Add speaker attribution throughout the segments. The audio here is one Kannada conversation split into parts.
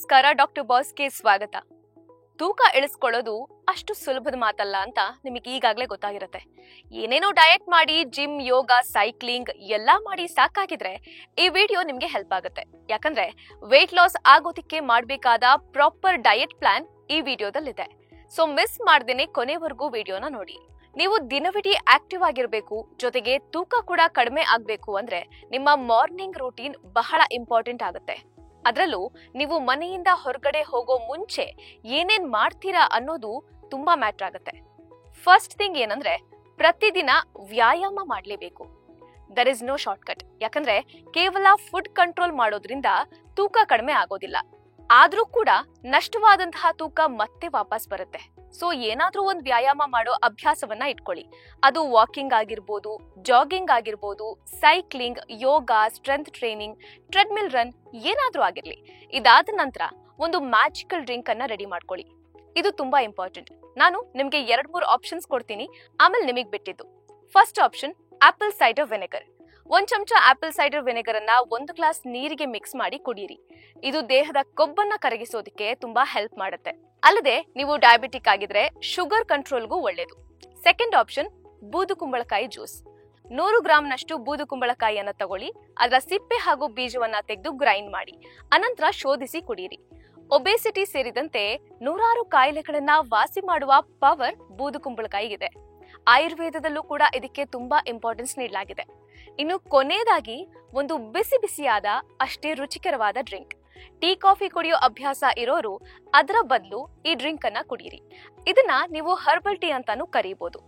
Speaker 1: ನಮಸ್ಕಾರ, ಡಾಕ್ಟರ್ ಬಾಸ್ಗೆ ಸ್ವಾಗತ. ತೂಕ ಇಳಿಸ್ಕೊಳ್ಳೋದು ಅಷ್ಟು ಸುಲಭದ ಮಾತಲ್ಲ ಅಂತ ನಿಮಗೆ ಈಗಾಗಲೇ ಗೊತ್ತಾಗಿರುತ್ತೆ. ಏನೇನೋ ಡಯಟ್ ಮಾಡಿ, ಜಿಮ್, ಯೋಗ, ಸೈಕ್ಲಿಂಗ್ ಎಲ್ಲ ಮಾಡಿ ಸಾಕಾಗಿದ್ರೆ ಈ ವಿಡಿಯೋ ನಿಮಗೆ ಹೆಲ್ಪ್ ಆಗುತ್ತೆ. ಯಾಕಂದ್ರೆ ವೇಟ್ ಲಾಸ್ ಆಗೋದಕ್ಕೆ ಮಾಡಬೇಕಾದ ಪ್ರಾಪರ್ ಡಯಟ್ ಪ್ಲಾನ್ ಈ ವಿಡಿಯೋದಲ್ಲಿದೆ. ಸೊ ಮಿಸ್ ಮಾಡ್ದೇನೆ ಕೊನೆವರೆಗೂ ವಿಡಿಯೋನ ನೋಡಿ. ನೀವು ದಿನವಿಡೀ ಆಕ್ಟಿವ್ ಆಗಿರಬೇಕು, ಜೊತೆಗೆ ತೂಕ ಕೂಡ ಕಡಿಮೆ ಆಗ್ಬೇಕು ಅಂದ್ರೆ ನಿಮ್ಮ ಮಾರ್ನಿಂಗ್ ರೂಟೀನ್ ಬಹಳ ಇಂಪಾರ್ಟೆಂಟ್ ಆಗುತ್ತೆ. ಅದರಲ್ಲೂ ನೀವು ಮನೆಯಿಂದ ಹೊರಗಡೆ ಹೋಗೋ ಮುಂಚೆ ಏನೇನ್ ಮಾಡ್ತೀರಾ ಅನ್ನೋದು ತುಂಬಾ ಮ್ಯಾಟರ್ ಆಗುತ್ತೆ. ಫಸ್ಟ್ ಥಿಂಗ್ ಏನಂದ್ರೆ ಪ್ರತಿದಿನ ವ್ಯಾಯಾಮ ಮಾಡ್ಲೇಬೇಕು. There is no shortcut. ಯಾಕಂದ್ರೆ ಕೇವಲ ಫುಡ್ ಕಂಟ್ರೋಲ್ ಮಾಡೋದ್ರಿಂದ ತೂಕ ಕಡಿಮೆ ಆಗೋದಿಲ್ಲ. ಆದ್ರೂ ಕೂಡ ನಷ್ಟವಾದಂತಹ ತೂಕ ಮತ್ತೆ ವಾಪಸ್ ಬರುತ್ತೆ. ಸೊ ಏನಾದ್ರೂ ಒಂದು ವ್ಯಾಯಾಮ ಮಾಡೋ ಅಭ್ಯಾಸವನ್ನ ಇಟ್ಕೊಳ್ಳಿ. ಅದು ವಾಕಿಂಗ್ ಆಗಿರ್ಬೋದು, ಜಾಗಿಂಗ್ ಆಗಿರ್ಬೋದು, ಸೈಕ್ಲಿಂಗ್, ಯೋಗ, ಸ್ಟ್ರೆಂತ್ ಟ್ರೈನಿಂಗ್, ಟ್ರೆಡ್ಮಿಲ್ ರನ್, ಏನಾದ್ರೂ ಆಗಿರ್ಲಿ. ಇದಾದ ನಂತರ ಒಂದು ಮ್ಯಾಜಿಕಲ್ ಡ್ರಿಂಕ್ ಅನ್ನ ರೆಡಿ ಮಾಡ್ಕೊಳ್ಳಿ. ಇದು ತುಂಬಾ ಇಂಪಾರ್ಟೆಂಟ್. ನಾನು ನಿಮ್ಗೆ 2-3 ಆಪ್ಷನ್ಸ್ ಕೊಡ್ತೀನಿ, ಆಮೇಲೆ ನಿಮಗ್ ಬಿಟ್ಟಿದ್ದು. First option apple cider vinegar. 1 ಚಮಚ ಆಪಲ್ ಸೈಡರ್ ವಿನೆಗರ್ ಅನ್ನ 1 ಗ್ಲಾಸ್ ನೀರಿಗೆ ಮಿಕ್ಸ್ ಮಾಡಿ ಕುಡೀರಿ. ಇದು ದೇಹದ ಕೊಬ್ಬನ್ನ ಕರಗಿಸೋದಕ್ಕೆ ತುಂಬಾ ಹೆಲ್ಪ್ ಮಾಡುತ್ತೆ. ಅಲ್ಲದೆ ನೀವು ಡಯಾಬಿಟಿಕ್ ಆಗಿದ್ರೆ ಶುಗರ್ ಕಂಟ್ರೋಲ್ಗೂ ಒಳ್ಳೇದು. ಸೆಕೆಂಡ್ ಆಪ್ಷನ್ ಬೂದು ಕುಂಬಳಕಾಯಿ ಜ್ಯೂಸ್. 100 ಗ್ರಾಂನಷ್ಟು ಬೂದು ಕುಂಬಳಕಾಯಿಯನ್ನ ತಗೊಳ್ಳಿ, ಅದರ ಸಿಪ್ಪೆ ಹಾಗೂ ಬೀಜವನ್ನ ತೆಗೆದು ಗ್ರೈಂಡ್ ಮಾಡಿ, ಅನಂತರ ಶೋಧಿಸಿ ಕುಡೀರಿ. ಒಬೆಸಿಟಿ ಸೇರಿದಂತೆ 100 ಕಾಯಿಲೆಗಳನ್ನ ವಾಸಿ ಮಾಡುವ ಪವರ್ ಬೂದು ಕುಂಬಳಕಾಯಿಗಿದೆ. ಆಯುರ್ವೇದದಲ್ಲೂ ಕೂಡ ಇದಕ್ಕೆ ತುಂಬಾ ಇಂಪಾರ್ಟೆನ್ಸ್ ನೀಡಲಾಗಿದೆ. ಇನ್ನು ಕೊನೆಯದಾಗಿ ಒಂದು ಬಿಸಿ ಬಿಸಿಯಾದ ಅಷ್ಟೇ ರುಚಿಕರವಾದ ಡ್ರಿಂಕ್. ಟೀ, ಕಾಫಿ ಕುಡಿಯೋ ಅಭ್ಯಾಸ ಇರೋರು ಅದರ ಬದಲು ಈ ಡ್ರಿಂಕ್ ಅನ್ನ ಕುಡೀರಿ. ಇದನ್ನ ನೀವು ಹರ್ಬಲ್ ಟೀ ಅಂತಾನೂ ಕರೀಬಹುದು.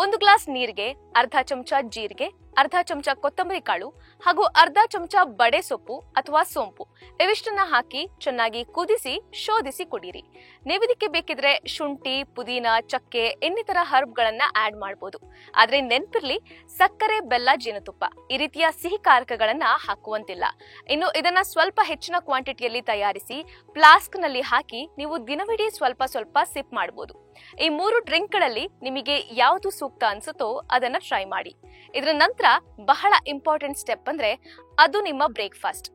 Speaker 1: 1 ಗ್ಲಾಸ್ ನೀರಿಗೆ ಅರ್ಧ ಚಮಚ ಜೀರಿಗೆ, ಅರ್ಧ ಚಮಚ ಕೊತ್ತಂಬರಿ ಕಾಳು ಹಾಗೂ ಅರ್ಧ ಚಮಚ ಬಡೆ ಸೊಪ್ಪು ಅಥವಾ ಸೋಂಪು ಇವಿಷ್ಟನ್ನ ಹಾಕಿ ಚೆನ್ನಾಗಿ ಕುದಿಸಿ ಶೋಧಿಸಿ ಕುಡೀರಿ. ನೀವು ಇದಕ್ಕೆ ಬೇಕಿದ್ರೆ ಶುಂಠಿ, ಪುದೀನ, ಚಕ್ಕೆ ಇನ್ನಿತರ ಹರ್ಬ್ಗಳನ್ನ ಆಡ್ ಮಾಡಬಹುದು. ಆದ್ರೆ ನೆನ್ಪಿರ್ಲಿ, ಸಕ್ಕರೆ, ಬೆಲ್ಲ, ಜೇನುತುಪ್ಪ ಈ ರೀತಿಯ ಸಿಹಿ ಕಾರಕಗಳನ್ನ ಹಾಕುವಂತಿಲ್ಲ. ಇನ್ನು ಇದನ್ನ ಸ್ವಲ್ಪ ಹೆಚ್ಚಿನ ಕ್ವಾಂಟಿಟಿಯಲ್ಲಿ ತಯಾರಿಸಿ ಫ್ಲಾಸ್ಕ್ ನಲ್ಲಿ ಹಾಕಿ ನೀವು ದಿನವಿಡೀ ಸ್ವಲ್ಪ ಸ್ವಲ್ಪ ಸಿಪ್ ಮಾಡಬಹುದು. ಈ 3 ಡ್ರಿಂಕ್ ಗಳಲ್ಲಿ ನಿಮಗೆ ಯಾವುದು ಸೂಕ್ತ ಅನ್ಸುತ್ತೋ ಅದನ್ನ ಟ್ರೈ ಮಾಡಿ. ಇದರ ನಂತರ ಬಹಳ ಇಂಪಾರ್ಟೆಂಟ್ ಸ್ಟೆಪ್ ಅಂದ್ರೆ ಅದು ನಿಮ್ಮ ಬ್ರೇಕ್ಫಾಸ್ಟ್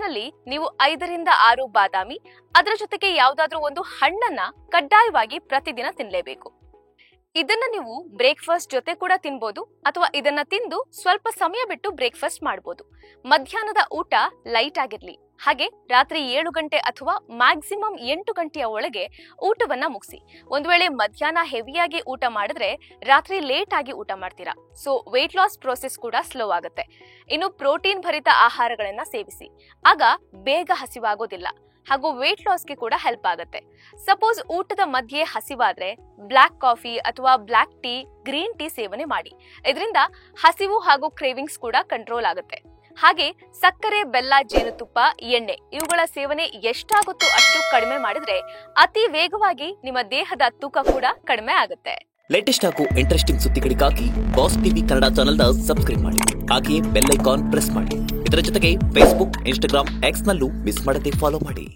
Speaker 1: ನಲ್ಲಿ ನೀವು 5-6 ಬಾದಾಮಿ, ಅದರ ಜೊತೆಗೆ ಯಾವ್ದಾದ್ರೂ ಒಂದು ಹಣ್ಣನ್ನ ಕಡ್ಡಾಯವಾಗಿ ಪ್ರತಿದಿನ ತಿನ್ಲೇಬೇಕು. ಇದನ್ನ ನೀವು ಬ್ರೇಕ್ಫಾಸ್ಟ್ ಜೊತೆ ಕೂಡ ತಿನ್ಬೋದು, ಅಥವಾ ಇದನ್ನ ತಿಂದು ಸ್ವಲ್ಪ ಸಮಯ ಬಿಟ್ಟು ಬ್ರೇಕ್ಫಾಸ್ಟ್ ಮಾಡಬಹುದು. ಮಧ್ಯಾಹ್ನದ ಊಟ ಲೈಟ್ ಆಗಿರ್ಲಿ. ಹಾಗೆ ರಾತ್ರಿ 7 ಗಂಟೆ ಅಥವಾ ಮ್ಯಾಕ್ಸಿಮಮ್ 8 ಗಂಟೆಯ ಒಳಗೆ ಊಟವನ್ನ ಮುಗಿಸಿ. ಒಂದು ವೇಳೆ ಮಧ್ಯಾಹ್ನ ಹೆವಿಯಾಗಿ ಊಟ ಮಾಡಿದ್ರೆ ರಾತ್ರಿ ಲೇಟ್ ಆಗಿ ಊಟ ಮಾಡ್ತೀರಾ. ಸೊ ವೇಟ್ ಲಾಸ್ ಪ್ರೋಸೆಸ್ ಕೂಡ ಸ್ಲೋ ಆಗುತ್ತೆ. ಇನ್ನು ಪ್ರೋಟೀನ್ ಭರಿತ ಆಹಾರಗಳನ್ನ ಸೇವಿಸಿ. ಆಗ ಬೇಗ ಹಸಿವಾಗೋದಿಲ್ಲ ಹಾಗೂ ವೇಟ್ ಲಾಸ್ಗೆ ಕೂಡ ಹೆಲ್ಪ್ ಆಗುತ್ತೆ. ಸಪೋಸ್ ಊಟದ ಮಧ್ಯೆ ಹಸಿವಾದ್ರೆ ಬ್ಲಾಕ್ ಕಾಫಿ ಅಥವಾ ಬ್ಲಾಕ್ ಟೀ, ಗ್ರೀನ್ ಟೀ ಸೇವನೆ ಮಾಡಿ. ಇದರಿಂದ ಹಸಿವು ಹಾಗೂ ಕ್ರೇವಿಂಗ್ಸ್ ಕೂಡ ಕಂಟ್ರೋಲ್ ಆಗುತ್ತೆ. ಹಾಗೆ ಸಕ್ಕರೆ, ಬೆಲ್ಲ, ಜೇನುತುಪ್ಪ, ಎಣ್ಣೆ ಇವುಗಳ ಸೇವನೆ ಎಷ್ಟಾಗುತ್ತೋ ಅಷ್ಟು ಕಡಿಮೆ ಮಾಡಿದ್ರೆ ಅತಿ ವೇಗವಾಗಿ ನಿಮ್ಮ ದೇಹದ ತೂಕ ಕೂಡ ಕಡಿಮೆ ಆಗುತ್ತೆ.
Speaker 2: ಲೇಟೆಸ್ಟ್ ಹಾಗೂ ಇಂಟ್ರೆಸ್ಟಿಂಗ್ ಸುದ್ದಿಗಳಿಗಾಗಿ ಬಾಸ್ ಟಿವಿ ಕನ್ನಡ ಚಾನೆಲ್ನ ಸಬ್ಸ್ಕ್ರೈಬ್ ಮಾಡಿ. ಹಾಗೆಯೇ ಬೆಲ್ ಐಕಾನ್ ಪ್ರೆಸ್ ಮಾಡಿ. ಇದರ ಜೊತೆಗೆ ಫೇಸ್ಬುಕ್, ಇನ್ಸ್ಟಾಗ್ರಾಮ್, ಎಕ್ಸ್ ನಲ್ಲೂ ಮಿಸ್ ಮಾಡದೆ ಫಾಲೋ ಮಾಡಿ.